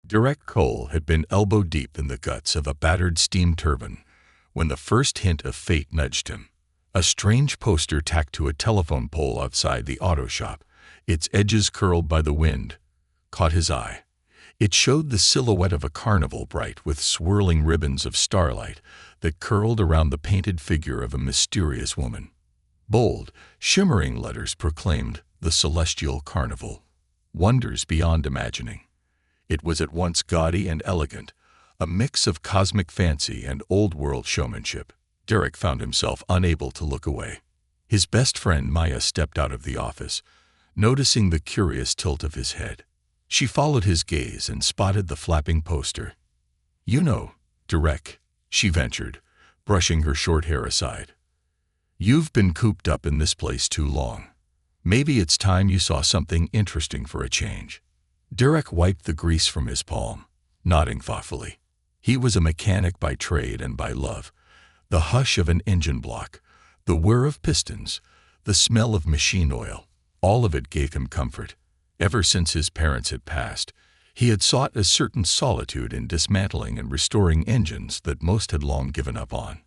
Direct coal had been elbow-deep in the guts of a battered steam turbine when the first hint of fate nudged him. A strange poster tacked to a telephone pole outside the auto shop, its edges curled by the wind, caught his eye. It showed the silhouette of a carnival bright with swirling ribbons of starlight that curled around the painted figure of a mysterious woman. Bold, shimmering letters proclaimed the Celestial Carnival. Wonders beyond imagining. It was at once gaudy and elegant, a mix of cosmic fancy and old-world showmanship. Derek found himself unable to look away. His best friend Maya stepped out of the office, noticing the curious tilt of his head. She followed his gaze and spotted the flapping poster. "You know, Derek," she ventured, brushing her short hair aside. "You've been cooped up in this place too long. Maybe it's time you saw something interesting for a change." Derek wiped the grease from his palm, nodding thoughtfully. He was a mechanic by trade and by love. The hush of an engine block, the whir of pistons, the smell of machine oil, all of it gave him comfort. Ever since his parents had passed, he had sought a certain solitude in dismantling and restoring engines that most had long given up on.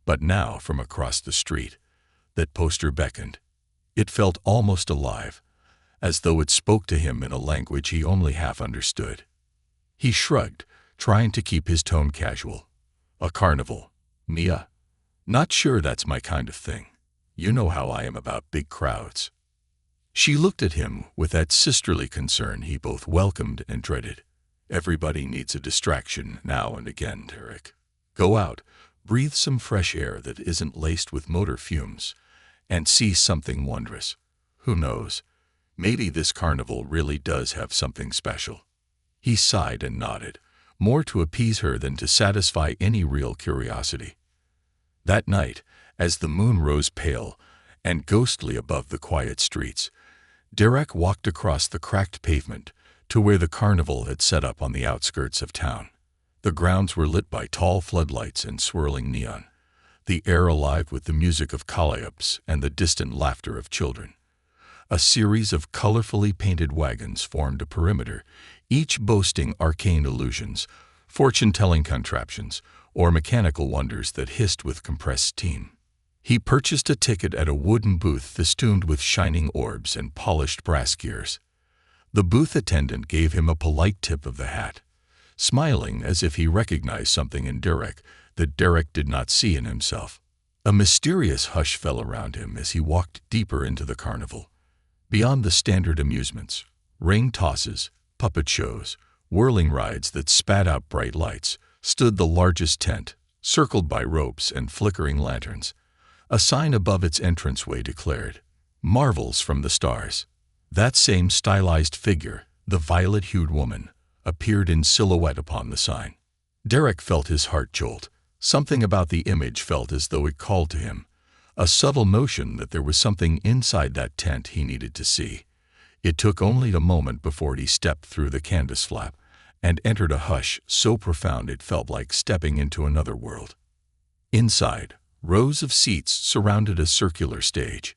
But now, from across the street, that poster beckoned. It felt almost alive, as though it spoke to him in a language he only half understood. He shrugged, trying to keep his tone casual. "A carnival, Mia? Not sure that's my kind of thing. You know how I am about big crowds." She looked at him with that sisterly concern he both welcomed and dreaded. "Everybody needs a distraction now and again, Derek. Go out, breathe some fresh air that isn't laced with motor fumes, and see something wondrous. Who knows? Maybe this carnival really does have something special." He sighed and nodded, more to appease her than to satisfy any real curiosity. That night, as the moon rose pale and ghostly above the quiet streets, Derek walked across the cracked pavement to where the carnival had set up on the outskirts of town. The grounds were lit by tall floodlights and swirling neon, the air alive with the music of calliops and the distant laughter of children. A series of colorfully painted wagons formed a perimeter, each boasting arcane illusions, fortune-telling contraptions, or mechanical wonders that hissed with compressed steam. He purchased a ticket at a wooden booth festooned with shining orbs and polished brass gears. The booth attendant gave him a polite tip of the hat, smiling as if he recognized something in Derek that Derek did not see in himself. A mysterious hush fell around him as he walked deeper into the carnival. Beyond the standard amusements, ring tosses, puppet shows, whirling rides that spat out bright lights, stood the largest tent, circled by ropes and flickering lanterns. A sign above its entranceway declared, "Marvels from the Stars." That same stylized figure, the violet-hued woman, appeared in silhouette upon the sign. Derek felt his heart jolt. Something about the image felt as though it called to him, a subtle notion that there was something inside that tent he needed to see. It took only a moment before he stepped through the canvas flap and entered a hush so profound it felt like stepping into another world. Inside, rows of seats surrounded a circular stage.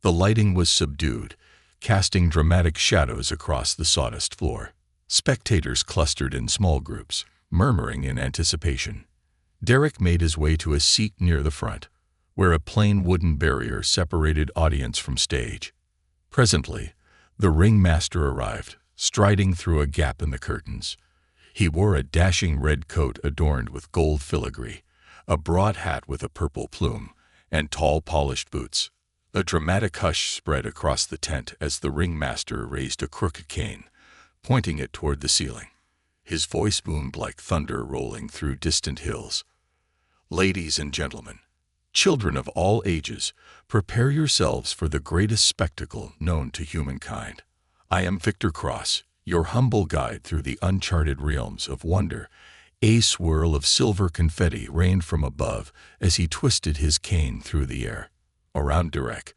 The lighting was subdued, casting dramatic shadows across the sawdust floor. Spectators clustered in small groups, murmuring in anticipation. Derek made his way to a seat near the front, where a plain wooden barrier separated audience from stage. Presently, the ringmaster arrived, striding through a gap in the curtains. He wore a dashing red coat adorned with gold filigree, a broad hat with a purple plume, and tall polished boots. A dramatic hush spread across the tent as the ringmaster raised a crooked cane, pointing it toward the ceiling. His voice boomed like thunder rolling through distant hills. "Ladies and gentlemen, children of all ages, prepare yourselves for the greatest spectacle known to humankind. I am Victor Cross, your humble guide through the uncharted realms of wonder." A swirl of silver confetti rained from above as he twisted his cane through the air. Around Derek,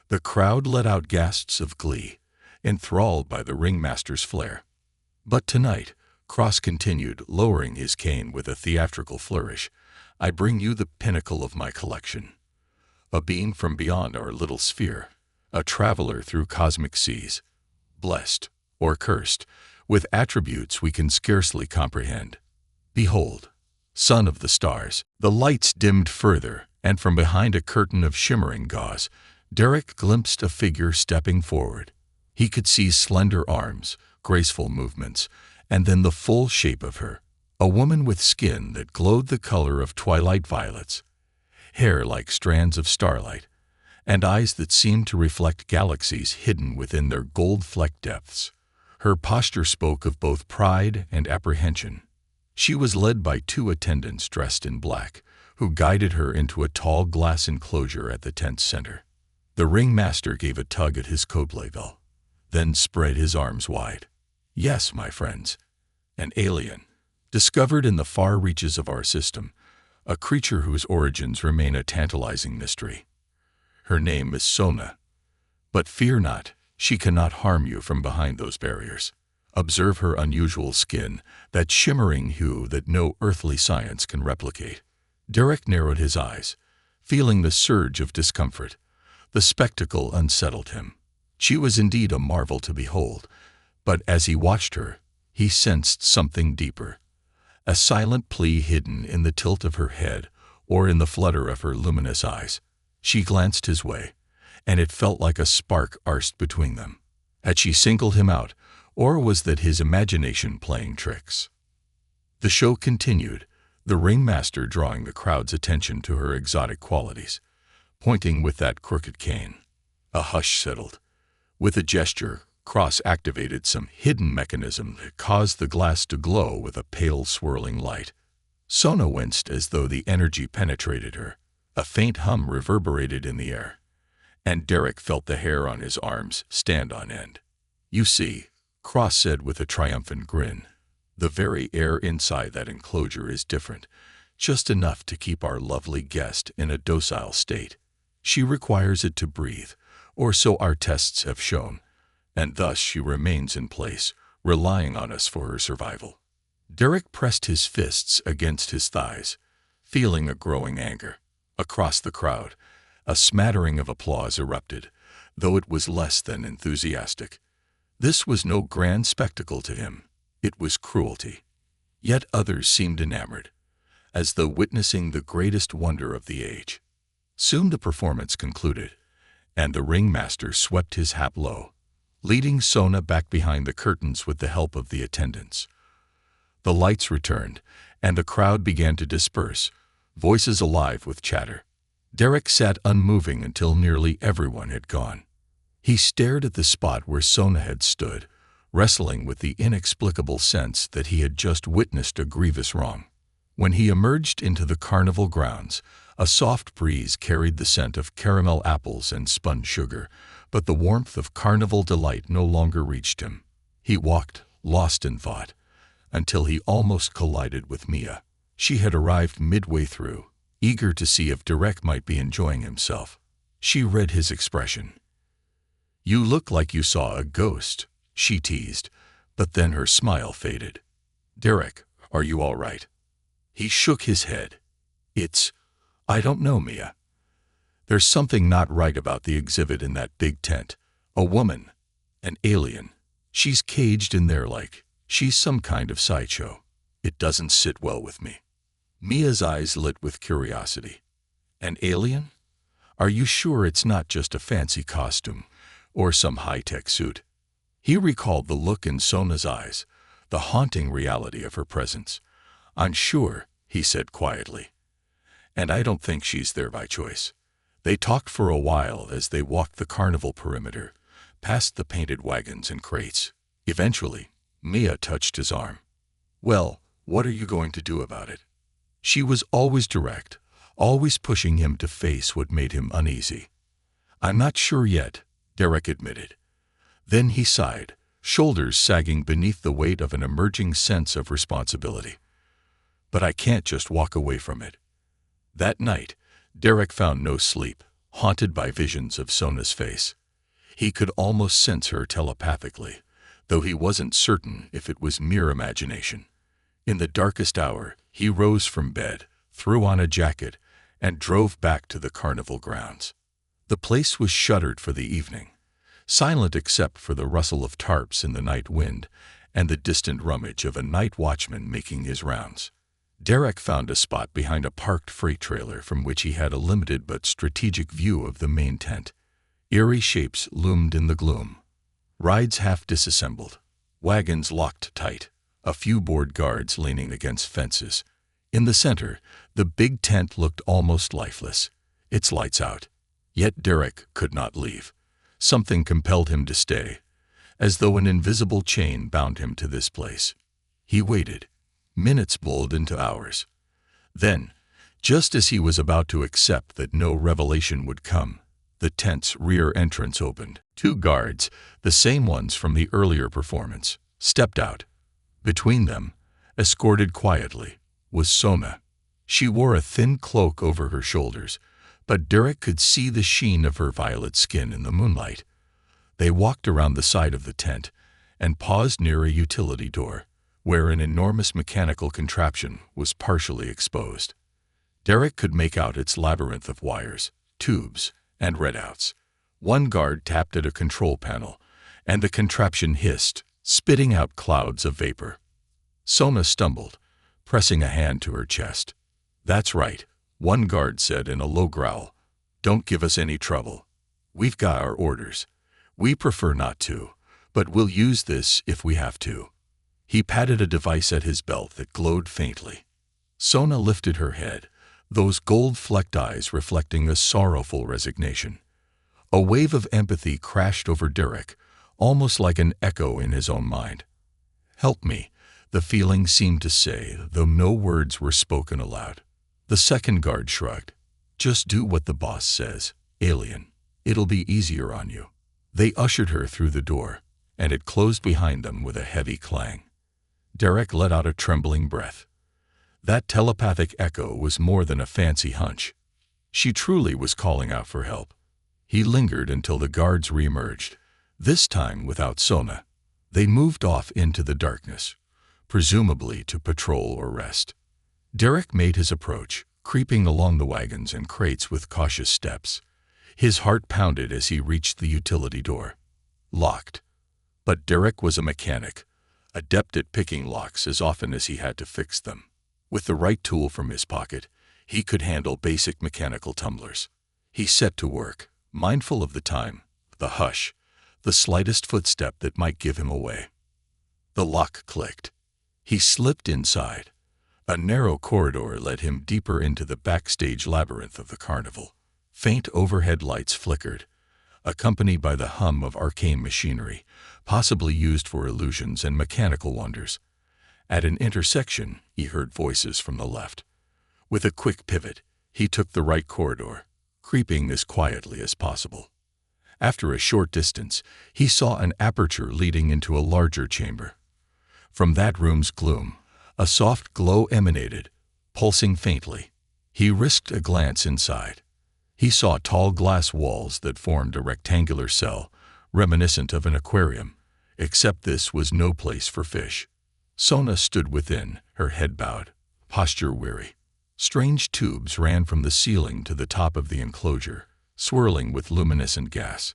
the crowd let out gasps of glee, enthralled by the ringmaster's flair. "But tonight," Cross continued, lowering his cane with a theatrical flourish, "I bring you the pinnacle of my collection. A being from beyond our little sphere, a traveler through cosmic seas, blessed or cursed with attributes we can scarcely comprehend. Behold, son of the stars. The lights dimmed further, and from behind a curtain of shimmering gauze, Derek glimpsed a figure stepping forward. He could see slender arms, graceful movements, and then the full shape of her, a woman with skin that glowed the color of twilight violets, hair like strands of starlight, and eyes that seemed to reflect galaxies hidden within their gold-flecked depths. Her posture spoke of both pride and apprehension. She was led by two attendants dressed in black, who guided her into a tall glass enclosure at the tent's center. The ringmaster gave a tug at his coat label, then spread his arms wide. Yes, my friends, an alien, discovered in the far reaches of our system, a creature whose origins remain a tantalizing mystery. Her name is Sona. But fear not, she cannot harm you from behind those barriers. Observe her unusual skin, that shimmering hue that no earthly science can replicate. Derek narrowed his eyes, feeling the surge of discomfort. The spectacle unsettled him. She was indeed a marvel to behold, but as he watched her, he sensed something deeper. A silent plea hidden in the tilt of her head or in the flutter of her luminous eyes. She glanced his way, and it felt like a spark arced between them. Had she singled him out, or was that his imagination playing tricks? The show continued, the ringmaster drawing the crowd's attention to her exotic qualities, pointing with that crooked cane. A hush settled. With a gesture, Cross activated some hidden mechanism that caused the glass to glow with a pale swirling light. Sona winced as though the energy penetrated her. A faint hum reverberated in the air, and Derek felt the hair on his arms stand on end. You see, Cross said with a triumphant grin, the very air inside that enclosure is different, just enough to keep our lovely guest in a docile state. She requires it to breathe, or so our tests have shown, and thus she remains in place, relying on us for her survival. Derek pressed his fists against his thighs, feeling a growing anger. Across the crowd, a smattering of applause erupted, though it was less than enthusiastic. This was no grand spectacle to him. It was cruelty. Yet others seemed enamored, as though witnessing the greatest wonder of the age. Soon the performance concluded, and the ringmaster swept his hat low, leading Sona back behind the curtains with the help of the attendants. The lights returned, and the crowd began to disperse, voices alive with chatter. Derek sat unmoving until nearly everyone had gone. He stared at the spot where Sona had stood, wrestling with the inexplicable sense that he had just witnessed a grievous wrong. When he emerged into the carnival grounds, a soft breeze carried the scent of caramel apples and spun sugar, but the warmth of carnival delight no longer reached him. He walked, lost in thought, until he almost collided with Mia. She had arrived midway through, eager to see if Derek might be enjoying himself. She read his expression. "You look like you saw a ghost," she teased, but then her smile faded. "Derek, are you all right?" He shook his head. I don't know, Mia. There's something not right about the exhibit in that big tent. A woman, an alien. She's caged in there like she's some kind of sideshow. It doesn't sit well with me." Mia's eyes lit with curiosity. "An alien? Are you sure it's not just a fancy costume or some high-tech suit?" He recalled the look in Sona's eyes, the haunting reality of her presence. "I'm sure," he said quietly. "And I don't think she's there by choice." They talked for a while as they walked the carnival perimeter, past the painted wagons and crates. Eventually, Mia touched his arm. "Well, what are you going to do about it?" She was always direct, always pushing him to face what made him uneasy. "I'm not sure yet," Derek admitted. Then he sighed, shoulders sagging beneath the weight of an emerging sense of responsibility. "But I can't just walk away from it." That night, Derek found no sleep, haunted by visions of Sona's face. He could almost sense her telepathically, though he wasn't certain if it was mere imagination. In the darkest hour, he rose from bed, threw on a jacket, and drove back to the carnival grounds. The place was shuttered for the evening, silent except for the rustle of tarps in the night wind and the distant rummage of a night watchman making his rounds. Derek found a spot behind a parked freight trailer from which he had a limited but strategic view of the main tent. Eerie shapes loomed in the gloom. Rides half disassembled, wagons locked tight, a few board guards leaning against fences. In the center, the big tent looked almost lifeless, its lights out. Yet Derek could not leave. Something compelled him to stay, as though an invisible chain bound him to this place. He waited. Minutes bowled into hours. Then, just as he was about to accept that no revelation would come, the tent's rear entrance opened. 2 guards, the same ones from the earlier performance, stepped out. Between them, escorted quietly, was Sona. She wore a thin cloak over her shoulders, but Derek could see the sheen of her violet skin in the moonlight. They walked around the side of the tent and paused near a utility door, where an enormous mechanical contraption was partially exposed. Derek could make out its labyrinth of wires, tubes, and readouts. One guard tapped at a control panel, and the contraption hissed, spitting out clouds of vapor. Sona stumbled, pressing a hand to her chest. "That's right," one guard said in a low growl. "Don't give us any trouble. We've got our orders. We prefer not to, but we'll use this if we have to." He patted a device at his belt that glowed faintly. Sona lifted her head, those gold-flecked eyes reflecting a sorrowful resignation. A wave of empathy crashed over Derek, almost like an echo in his own mind. "Help me," the feeling seemed to say, though no words were spoken aloud. The second guard shrugged. "Just do what the boss says, alien. It'll be easier on you." They ushered her through the door, and it closed behind them with a heavy clang. Derek let out a trembling breath. That telepathic echo was more than a fancy hunch. She truly was calling out for help. He lingered until the guards reemerged, this time without Sona. They moved off into the darkness, presumably to patrol or rest. Derek made his approach, creeping along the wagons and crates with cautious steps. His heart pounded as he reached the utility door. Locked. But Derek was a mechanic, adept at picking locks as often as he had to fix them. With the right tool from his pocket, he could handle basic mechanical tumblers. He set to work, mindful of the time, the hush, the slightest footstep that might give him away. The lock clicked. He slipped inside. A narrow corridor led him deeper into the backstage labyrinth of the carnival. Faint overhead lights flickered, accompanied by the hum of arcane machinery, possibly used for illusions and mechanical wonders. At an intersection, he heard voices from the left. With a quick pivot, he took the right corridor, creeping as quietly as possible. After a short distance, he saw an aperture leading into a larger chamber. From that room's gloom, a soft glow emanated, pulsing faintly. He risked a glance inside. He saw tall glass walls that formed a rectangular cell, reminiscent of an aquarium, except this was no place for fish. Sona stood within, her head bowed, posture weary. Strange tubes ran from the ceiling to the top of the enclosure, swirling with luminescent gas.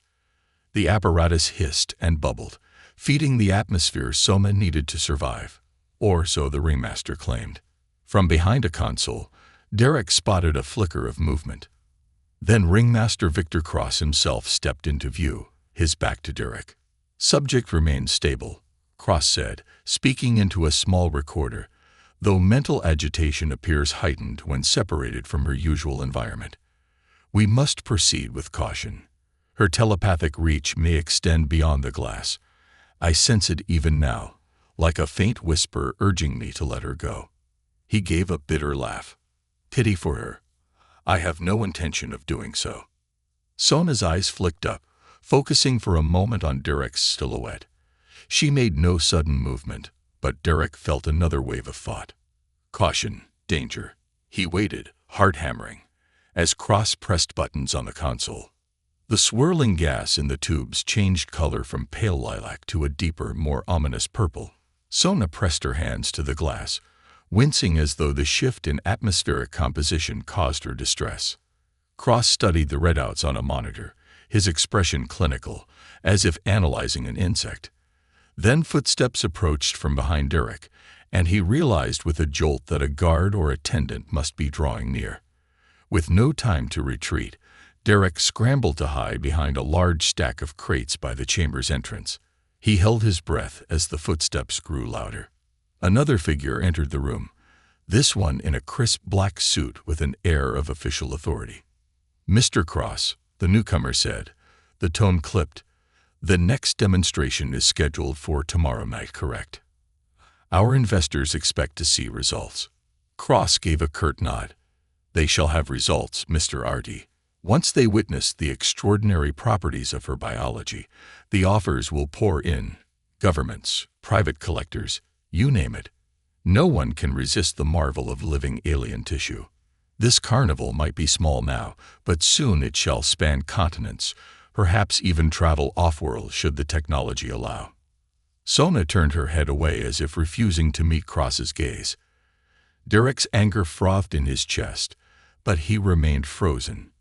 The apparatus hissed and bubbled, feeding the atmosphere Sona needed to survive, or so the ringmaster claimed. From behind a console, Derek spotted a flicker of movement. Then Ringmaster Victor Cross himself stepped into view, his back to Derek. "Subject remains stable," Cross said, speaking into a small recorder, though mental agitation appears heightened when separated from her usual environment. "We must proceed with caution. Her telepathic reach may extend beyond the glass. I sense it even now, like a faint whisper urging me to let her go." He gave a bitter laugh. "Pity for her. I have no intention of doing so." Sona's eyes flicked up, focusing for a moment on Derek's silhouette. She made no sudden movement, but Derek felt another wave of thought. Caution, danger. He waited, heart hammering, as Cross pressed buttons on the console. The swirling gas in the tubes changed color from pale lilac to a deeper, more ominous purple. Sona pressed her hands to the glass, wincing as though the shift in atmospheric composition caused her distress. Cross studied the readouts on a monitor, his expression clinical, as if analyzing an insect. Then footsteps approached from behind Derek, and he realized with a jolt that a guard or attendant must be drawing near. With no time to retreat, Derek scrambled to hide behind a large stack of crates by the chamber's entrance. He held his breath as the footsteps grew louder. Another figure entered the room, this one in a crisp black suit with an air of official authority. "Mr. Cross," the newcomer said. The tone clipped. "The next demonstration is scheduled for tomorrow night, correct? Our investors expect to see results." Cross gave a curt nod. "They shall have results, Mr. Artie. Once they witness the extraordinary properties of her biology, the offers will pour in. Governments, private collectors, you name it. No one can resist the marvel of living alien tissue. This carnival might be small now, but soon it shall span continents, perhaps even travel off-world should the technology allow." Sona turned her head away as if refusing to meet Cross's gaze. Derek's anger frothed in his chest, but he remained frozen.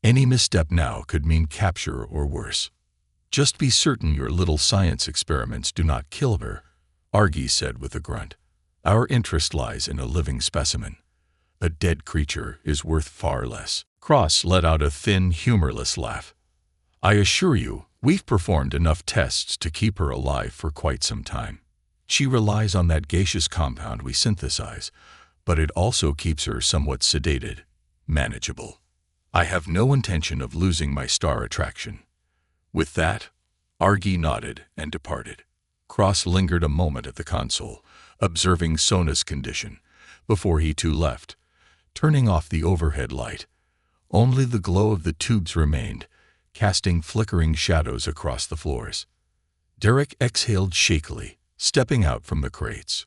Any misstep now could mean capture or worse. "Just be certain your little science experiments do not kill her," Argie said with a grunt. "Our interest lies in a living specimen. A dead creature is worth far less." Cross let out a thin, humorless laugh. "I assure you, we've performed enough tests to keep her alive for quite some time. She relies on that gaseous compound we synthesize, but it also keeps her somewhat sedated, manageable. I have no intention of losing my star attraction." With that, Argie nodded and departed. Cross lingered a moment at the console, observing Sona's condition, before he too left, turning off the overhead light. Only the glow of the tubes remained, casting flickering shadows across the floors. Derek exhaled shakily, stepping out from the crates.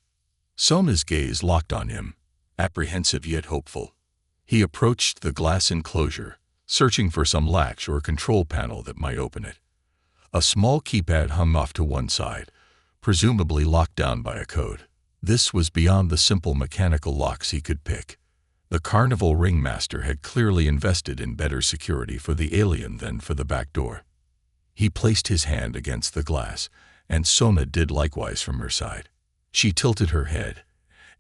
Sona's gaze locked on him, apprehensive yet hopeful. He approached the glass enclosure, searching for some latch or control panel that might open it. A small keypad hung off to one side, presumably locked down by a code. This was beyond the simple mechanical locks he could pick. The Carnival ringmaster had clearly invested in better security for the alien than for the back door. He placed his hand against the glass, and Sona did likewise from her side. She tilted her head,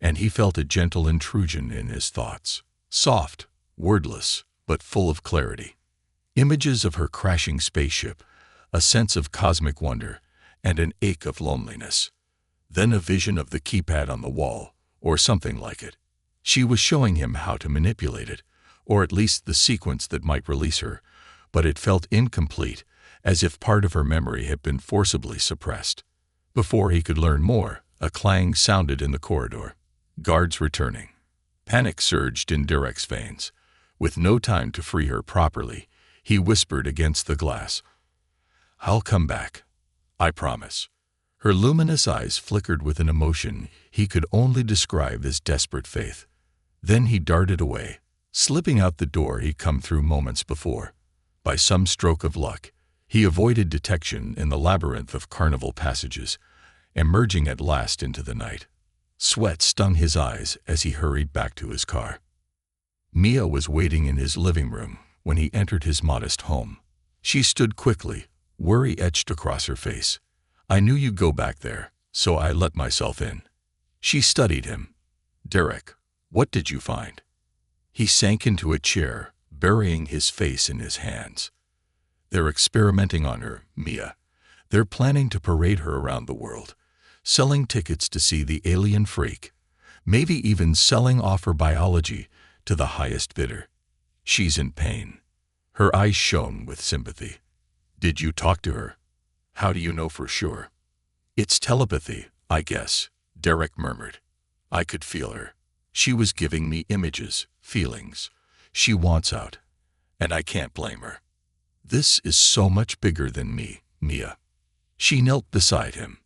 and he felt a gentle intrusion in his thoughts. Soft, wordless, but full of clarity. Images of her crashing spaceship, a sense of cosmic wonder, and an ache of loneliness. Then a vision of the keypad on the wall, or something like it. She was showing him how to manipulate it, or at least the sequence that might release her, but it felt incomplete, as if part of her memory had been forcibly suppressed. Before he could learn more, a clang sounded in the corridor. Guards returning. Panic surged in Derek's veins. With no time to free her properly, he whispered against the glass, "I'll come back. I promise." Her luminous eyes flickered with an emotion he could only describe as desperate faith. Then he darted away, slipping out the door he'd come through moments before. By some stroke of luck, he avoided detection in the labyrinth of carnival passages, emerging at last into the night. Sweat stung his eyes as he hurried back to his car. Mia was waiting in his living room when he entered his modest home. She stood quickly, worry etched across her face. "I knew you'd go back there, so I let myself in." She studied him. "Derek, what did you find?" He sank into a chair, burying his face in his hands. "They're experimenting on her, Mia. They're planning to parade her around the world, selling tickets to see the alien freak, maybe even selling off her biology to the highest bidder. She's in pain." Her eyes shone with sympathy. "Did you talk to her? How do you know for sure?" "It's telepathy, I guess," Derek murmured. "I could feel her. She was giving me images, feelings. She wants out, and I can't blame her. This is so much bigger than me, Mia." She knelt beside him.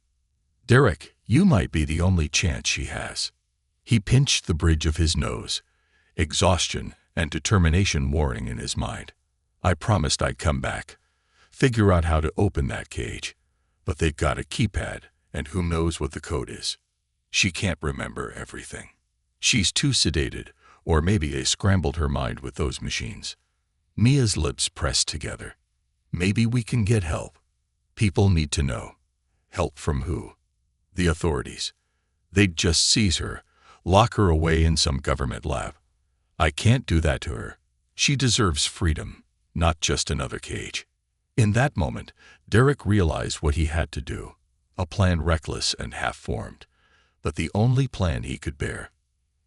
"Derek, you might be the only chance she has." He pinched the bridge of his nose, exhaustion and determination warring in his mind. "I promised I'd come back, figure out how to open that cage, but they've got a keypad, and who knows what the code is. She can't remember everything. She's too sedated, or maybe they scrambled her mind with those machines." Mia's lips pressed together. "Maybe we can get help. People need to know. Help from who? The authorities. They'd just seize her, lock her away in some government lab. I can't do that to her. She deserves freedom, not just another cage. In that moment, Derek realized what he had to do, a plan reckless and half-formed, but the only plan he could bear.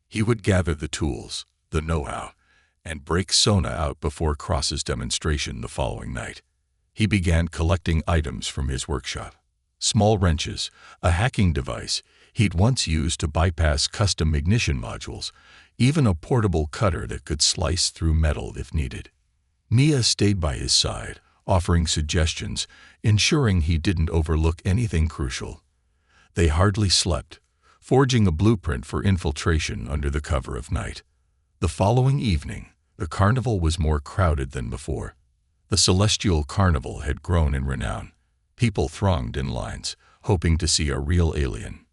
He would gather the tools, the know-how, and break Sona out before Cross's demonstration the following night. He began collecting items from his workshop. Small wrenches, a hacking device he'd once used to bypass custom ignition modules, even a portable cutter that could slice through metal if needed. Mia stayed by his side, offering suggestions, ensuring he didn't overlook anything crucial. They hardly slept, forging a blueprint for infiltration under the cover of night. The following evening, the carnival was more crowded than before. The Celestial Carnival had grown in renown. People thronged in lines, hoping to see a real alien.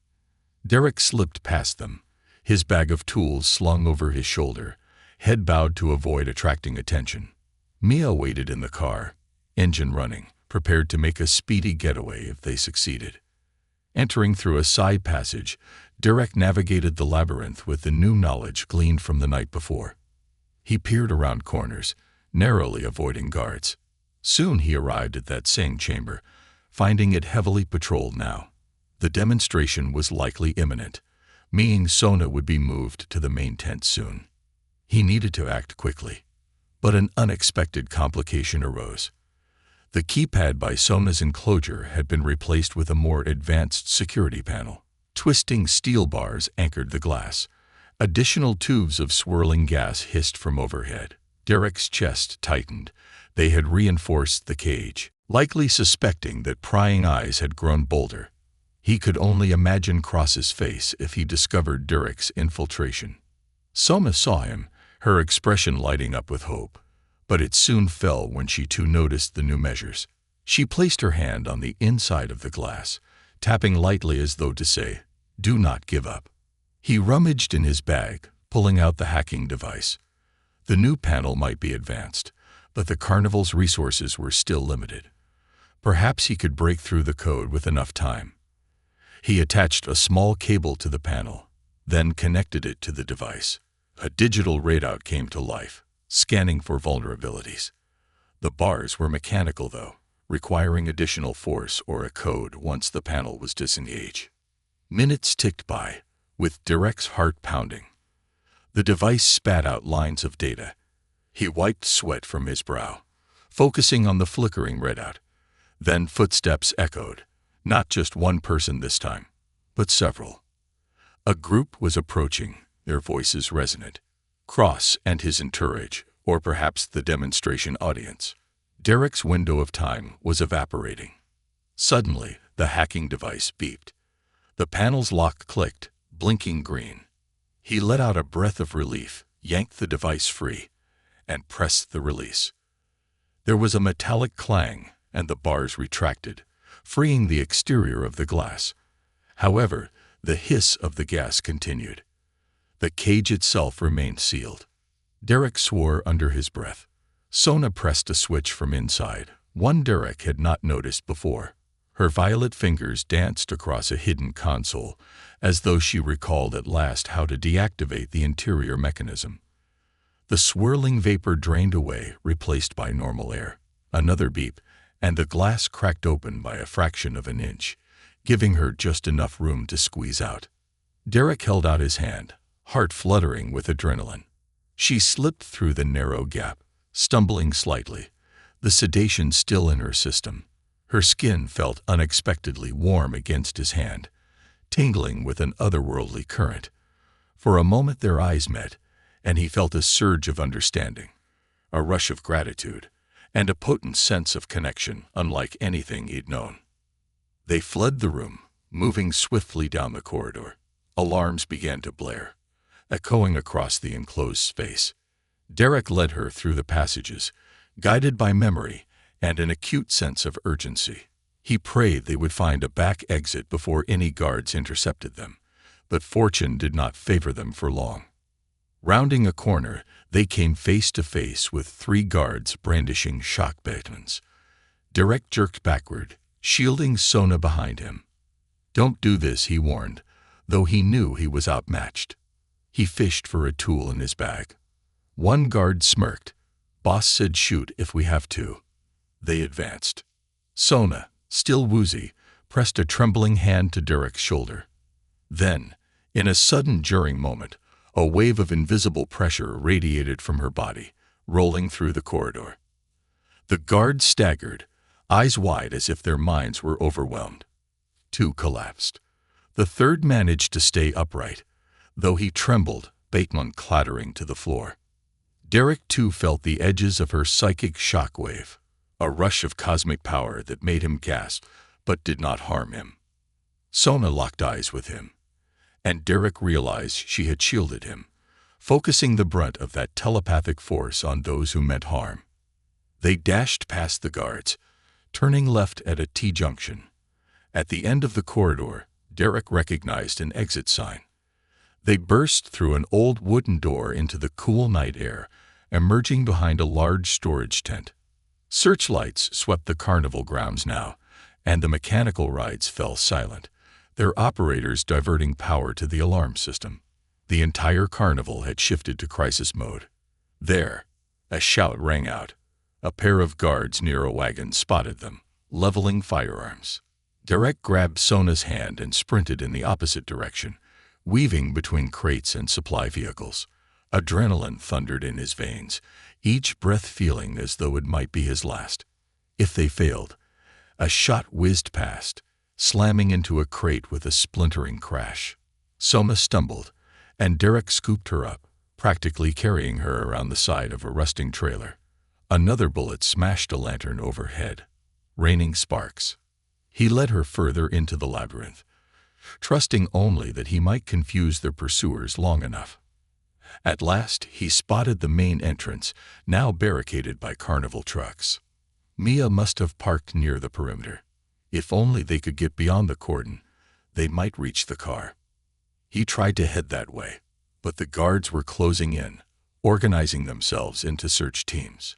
Derek slipped past them, his bag of tools slung over his shoulder, head bowed to avoid attracting attention. Mia waited in the car, engine running, prepared to make a speedy getaway if they succeeded. Entering through a side passage, Derek navigated the labyrinth with the new knowledge gleaned from the night before. He peered around corners, narrowly avoiding guards. Soon he arrived at that same chamber, finding it heavily patrolled now. The demonstration was likely imminent, meaning Sona would be moved to the main tent soon. He needed to act quickly, but an unexpected complication arose. The keypad by Sona's enclosure had been replaced with a more advanced security panel. Twisting steel bars anchored the glass. Additional tubes of swirling gas hissed from overhead. Derek's chest tightened. They had reinforced the cage, likely suspecting that prying eyes had grown bolder. He could only imagine Cross's face if he discovered Derek's infiltration. Soma saw him, her expression lighting up with hope, but it soon fell when she too noticed the new measures. She placed her hand on the inside of the glass, tapping lightly as though to say, "Do not give up." He rummaged in his bag, pulling out the hacking device. The new panel might be advanced, but the carnival's resources were still limited. Perhaps he could break through the code with enough time. He attached a small cable to the panel, then connected it to the device. A digital readout came to life, scanning for vulnerabilities. The bars were mechanical, though, requiring additional force or a code once the panel was disengaged. Minutes ticked by, with Derek's heart pounding. The device spat out lines of data. He wiped sweat from his brow, focusing on the flickering readout. Then footsteps echoed, not just one person this time, but several. A group was approaching, their voices resonant. Cross and his entourage, or perhaps the demonstration audience. Derek's window of time was evaporating. Suddenly, the hacking device beeped. The panel's lock clicked, blinking green. He let out a breath of relief, yanked the device free, and pressed the release. There was a metallic clang, and the bars retracted, freeing the exterior of the glass. However, the hiss of the gas continued. The cage itself remained sealed. Derek swore under his breath. Sona pressed a switch from inside, one Derek had not noticed before. Her violet fingers danced across a hidden console, as though she recalled at last how to deactivate the interior mechanism. The swirling vapor drained away, replaced by normal air. Another beep, and the glass cracked open by a fraction of an inch, giving her just enough room to squeeze out. Derek held out his hand, heart fluttering with adrenaline. She slipped through the narrow gap, stumbling slightly, the sedation still in her system. Her skin felt unexpectedly warm against his hand, tingling with an otherworldly current. For a moment their eyes met, and he felt a surge of understanding, a rush of gratitude, and a potent sense of connection unlike anything he'd known. They fled the room, moving swiftly down the corridor. Alarms began to blare, echoing across the enclosed space. Derek led her through the passages, guided by memory and an acute sense of urgency. He prayed they would find a back exit before any guards intercepted them, but fortune did not favor them for long. Rounding a corner, they came face to face with 3 guards brandishing shock batons. Derek jerked backward, shielding Sona behind him. "Don't do this," he warned, though he knew he was outmatched. He fished for a tool in his bag. One guard smirked. "Boss said shoot if we have to." They advanced. Sona, still woozy, pressed a trembling hand to Derek's shoulder. Then, in a sudden jarring moment, a wave of invisible pressure radiated from her body, rolling through the corridor. The guards staggered, eyes wide as if their minds were overwhelmed. Two collapsed. The third managed to stay upright, though he trembled, Bateman clattering to the floor. Derek too felt the edges of her psychic shockwave, a rush of cosmic power that made him gasp but did not harm him. Sona locked eyes with him, and Derek realized she had shielded him, focusing the brunt of that telepathic force on those who meant harm. They dashed past the guards, turning left at a T-junction. At the end of the corridor, Derek recognized an exit sign. They burst through an old wooden door into the cool night air, emerging behind a large storage tent. Searchlights swept the carnival grounds now, and the mechanical rides fell silent, their operators diverting power to the alarm system. The entire carnival had shifted to crisis mode. There, a shout rang out. A pair of guards near a wagon spotted them, leveling firearms. Derek grabbed Sona's hand and sprinted in the opposite direction, weaving between crates and supply vehicles. Adrenaline thundered in his veins, each breath feeling as though it might be his last. If they failed, a shot whizzed past, slamming into a crate with a splintering crash. Sona stumbled, and Derek scooped her up, practically carrying her around the side of a rusting trailer. Another bullet smashed a lantern overhead, raining sparks. He led her further into the labyrinth, trusting only that he might confuse their pursuers long enough. At last, he spotted the main entrance, now barricaded by carnival trucks. Mia must have parked near the perimeter. If only they could get beyond the cordon, they might reach the car. He tried to head that way, but the guards were closing in, organizing themselves into search teams.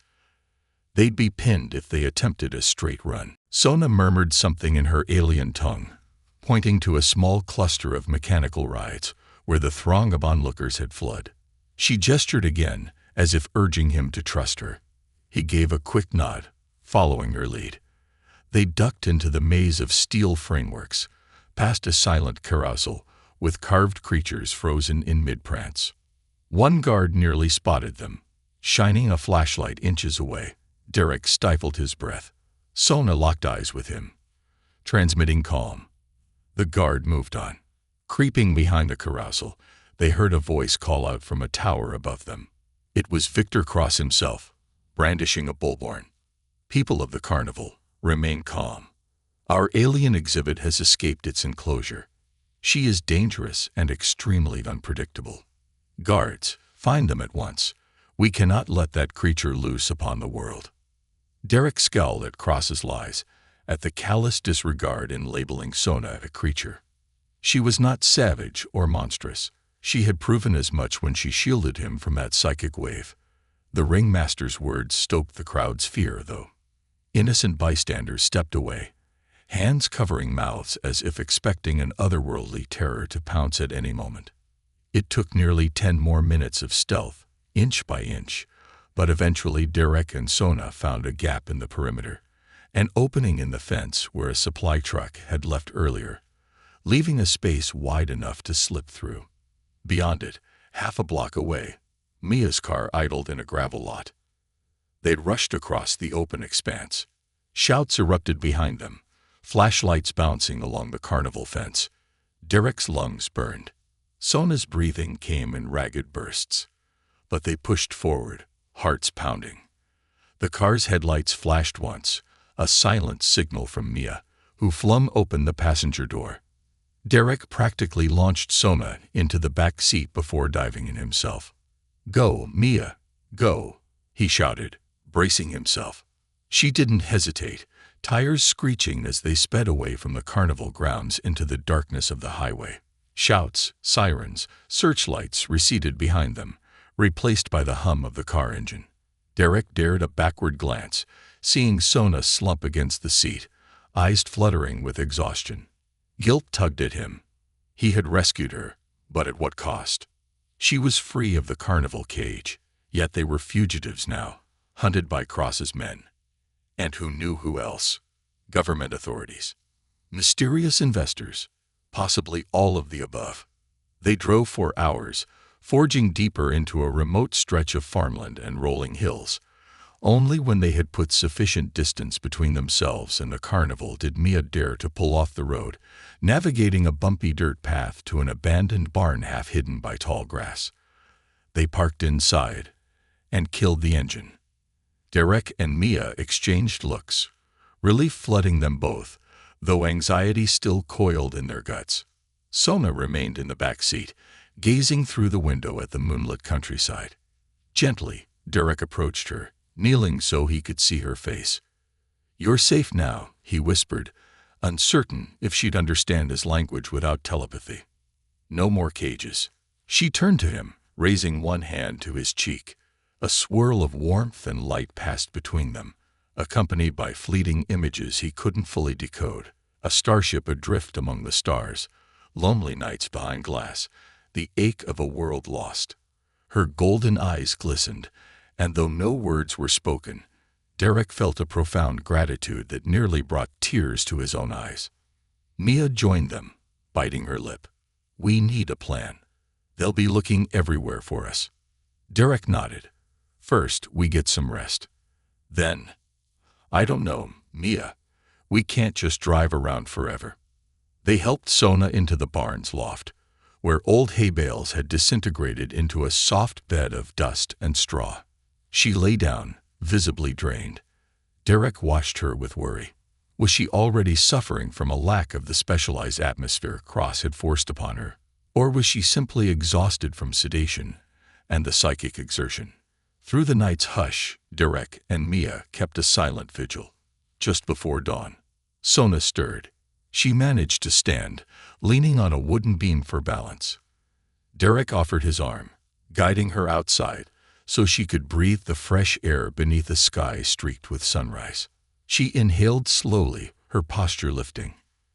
They'd be pinned if they attempted a straight run. Sona murmured something in her alien tongue, pointing to a small cluster of mechanical rides where the throng of onlookers had fled. She gestured again, as if urging him to trust her. He gave a quick nod, following her lead. They ducked into the maze of steel frameworks, past a silent carousel with carved creatures frozen in mid-prance. One guard nearly spotted them, shining a flashlight inches away. Derek stifled his breath. Sona locked eyes with him, transmitting calm. The guard moved on. Creeping behind the carousel, they heard a voice call out from a tower above them. It was Victor Cross himself, brandishing a bullhorn. "People of the carnival, remain calm. Our alien exhibit has escaped its enclosure. She is dangerous and extremely unpredictable. Guards, find them at once. We cannot let that creature loose upon the world." Derek scowled at Cross's lies, at the callous disregard in labeling Sona a creature. She was not savage or monstrous. She had proven as much when she shielded him from that psychic wave. The ringmaster's words stoked the crowd's fear, though. Innocent bystanders stepped away, hands covering mouths as if expecting an otherworldly terror to pounce at any moment. It took nearly 10 more minutes of stealth, inch by inch, but eventually Derek and Sona found a gap in the perimeter, an opening in the fence where a supply truck had left earlier, leaving a space wide enough to slip through. Beyond it, half a block away, Mia's car idled in a gravel lot. They'd rushed across the open expanse. Shouts erupted behind them, flashlights bouncing along the carnival fence. Derek's lungs burned. Sona's breathing came in ragged bursts. But they pushed forward, hearts pounding. The car's headlights flashed once, a silent signal from Mia, who flung open the passenger door. Derek practically launched Sona into the back seat before diving in himself. "Go, Mia, go," he shouted, bracing himself. She didn't hesitate, tires screeching as they sped away from the carnival grounds into the darkness of the highway. Shouts, sirens, searchlights receded behind them, replaced by the hum of the car engine. Derek dared a backward glance, seeing Sona slump against the seat, eyes fluttering with exhaustion. Guilt tugged at him. He had rescued her, but at what cost? She was free of the carnival cage, yet they were fugitives now, hunted by Cross's men. And who knew who else? Government authorities. Mysterious investors. Possibly all of the above. They drove for hours, forging deeper into a remote stretch of farmland and rolling hills. Only when they had put sufficient distance between themselves and the carnival did Mia dare to pull off the road, navigating a bumpy dirt path to an abandoned barn half hidden by tall grass. They parked inside and killed the engine. Derek and Mia exchanged looks, relief flooding them both, though anxiety still coiled in their guts. Sona remained in the back seat, gazing through the window at the moonlit countryside. Gently, Derek approached her, kneeling so he could see her face. "You're safe now," he whispered, uncertain if she'd understand his language without telepathy. "No more cages." She turned to him, raising one hand to his cheek. A swirl of warmth and light passed between them, accompanied by fleeting images he couldn't fully decode. A starship adrift among the stars, lonely nights behind glass, the ache of a world lost. Her golden eyes glistened, and though no words were spoken, Derek felt a profound gratitude that nearly brought tears to his own eyes. Mia joined them, biting her lip. "We need a plan. They'll be looking everywhere for us." Derek nodded. "First, we get some rest. Then, I don't know, Mia. We can't just drive around forever." They helped Sona into the barn's loft, where old hay bales had disintegrated into a soft bed of dust and straw. She lay down, visibly drained. Derek watched her with worry. Was she already suffering from a lack of the specialized atmosphere Cross had forced upon her? Or was she simply exhausted from sedation and the psychic exertion? Through the night's hush, Derek and Mia kept a silent vigil. Just before dawn, Sona stirred. She managed to stand, leaning on a wooden beam for balance. Derek offered his arm, guiding her outside so she could breathe the fresh air beneath a sky streaked with sunrise. She inhaled slowly, her posture lifting.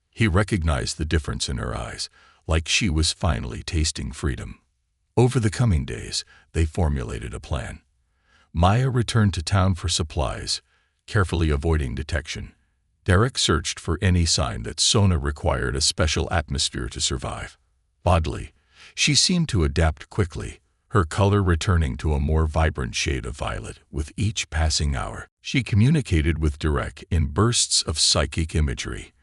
He recognized the difference in her eyes, like she was finally tasting freedom. Over the coming days, they formulated a plan. Maya returned to town for supplies, carefully avoiding detection. Derek searched for any sign that Sona required a special atmosphere to survive. Oddly, she seemed to adapt quickly, her color returning to a more vibrant shade of violet with each passing hour. She communicated with Derek in bursts of psychic imagery,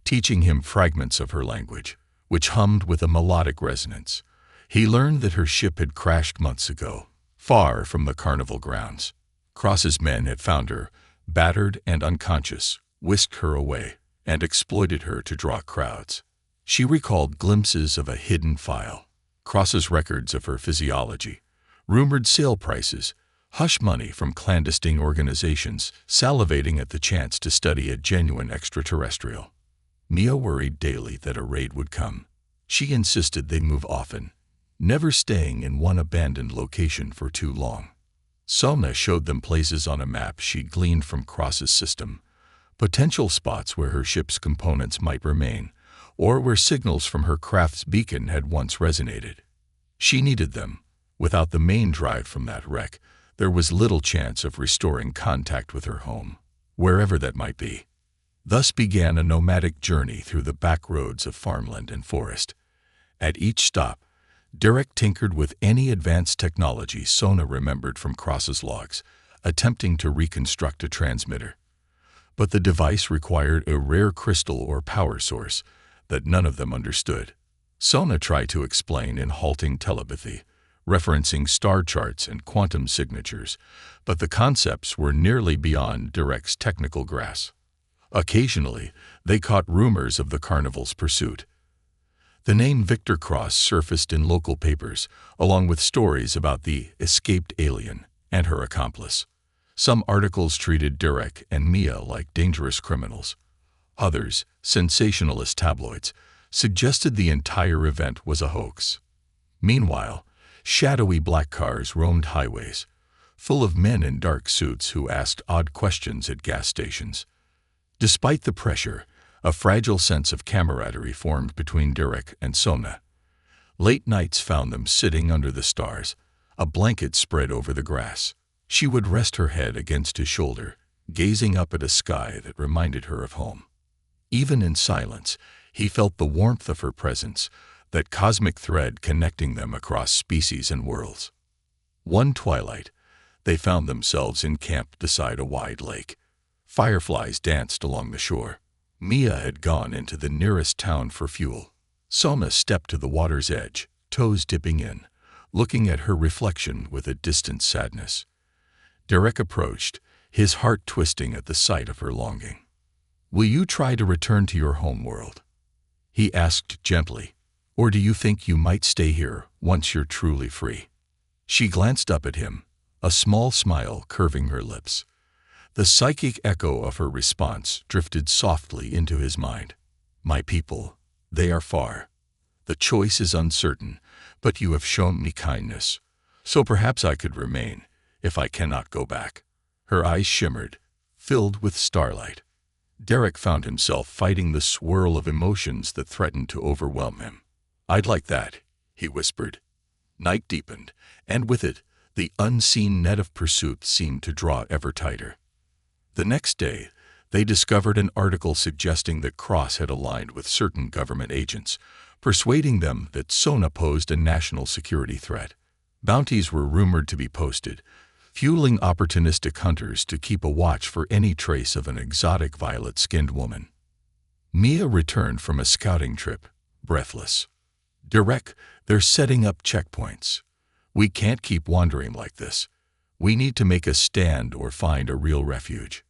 teaching him fragments of her language, which hummed with a melodic resonance. He learned that her ship had crashed months ago, far from the carnival grounds. Cross's men had found her, battered and unconscious, whisked her away, and exploited her to draw crowds. She recalled glimpses of a hidden file, Cross's records of her physiology, rumored sale prices, hush money from clandestine organizations salivating at the chance to study a genuine extraterrestrial. Mia worried daily that a raid would come. She insisted they move often, never staying in one abandoned location for too long. Sona showed them places on a map she'd gleaned from Cross's system, potential spots where her ship's components might remain, or where signals from her craft's beacon had once resonated. She needed them. Without the main drive from that wreck, there was little chance of restoring contact with her home, wherever that might be. Thus began a nomadic journey through the back roads of farmland and forest. At each stop, Derek tinkered with any advanced technology Sona remembered from Cross's logs, attempting to reconstruct a transmitter. But the device required a rare crystal or power source that none of them understood. Sona tried to explain in halting telepathy, referencing star charts and quantum signatures, but the concepts were nearly beyond Derek's technical grasp. Occasionally, they caught rumors of the carnival's pursuit. The name Victor Cross surfaced in local papers, along with stories about the escaped alien and her accomplice. Some articles treated Derek and Mia like dangerous criminals. Others, sensationalist tabloids, suggested the entire event was a hoax. Meanwhile, shadowy black cars roamed highways, full of men in dark suits who asked odd questions at gas stations. Despite the pressure, A fragile sense of camaraderie formed between Derek and Sona. Late nights found them sitting under the stars, a blanket spread over the grass. She would rest her head against his shoulder, gazing up at a sky that reminded her of home. Even in silence, he felt the warmth of her presence, that cosmic thread connecting them across species and worlds. One twilight, they found themselves encamped beside a wide lake. Fireflies danced along the shore. Mia had gone into the nearest town for fuel. Sona stepped to the water's edge, toes dipping in, looking at her reflection with a distant sadness. Derek approached, his heart twisting at the sight of her longing. "Will you try to return to your home world?" he asked gently. "Or do you think you might stay here once you're truly free?" She glanced up at him, a small smile curving her lips. The psychic echo of her response drifted softly into his mind. "My people, they are far. The choice is uncertain, but you have shown me kindness. So perhaps I could remain, if I cannot go back." Her eyes shimmered, filled with starlight. Derek found himself fighting the swirl of emotions that threatened to overwhelm him. "I'd like that," he whispered. Night deepened, and with it, the unseen net of pursuit seemed to draw ever tighter. The next day, they discovered an article suggesting that Cross had aligned with certain government agents, persuading them that Sona posed a national security threat. Bounties were rumored to be posted, fueling opportunistic hunters to keep a watch for any trace of an exotic violet-skinned woman. Mia returned from a scouting trip, breathless. "Derek, they're setting up checkpoints. We can't keep wandering like this. We need to make a stand or find a real refuge."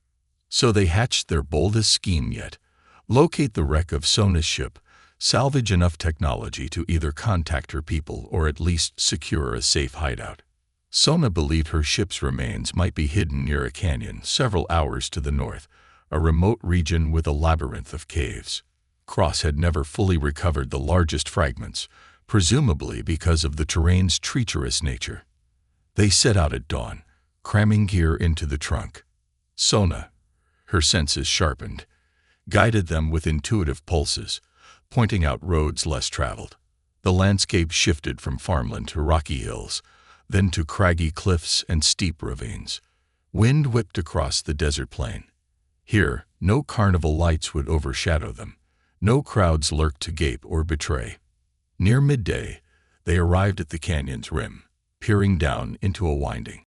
So they hatched their boldest scheme yet: locate the wreck of Sona's ship, salvage enough technology to either contact her people or at least secure a safe hideout. Sona believed her ship's remains might be hidden near a canyon several hours to the north, a remote region with a labyrinth of caves. Cross had never fully recovered the largest fragments, presumably because of the terrain's treacherous nature. They set out at dawn, cramming gear into the trunk. Sona, her senses sharpened, guided them with intuitive pulses, pointing out roads less traveled. The landscape shifted from farmland to rocky hills, then to craggy cliffs and steep ravines. Wind whipped across the desert plain. Here, no carnival lights would overshadow them. No crowds lurked to gape or betray. Near midday, they arrived at the canyon's rim, peering down into a winding,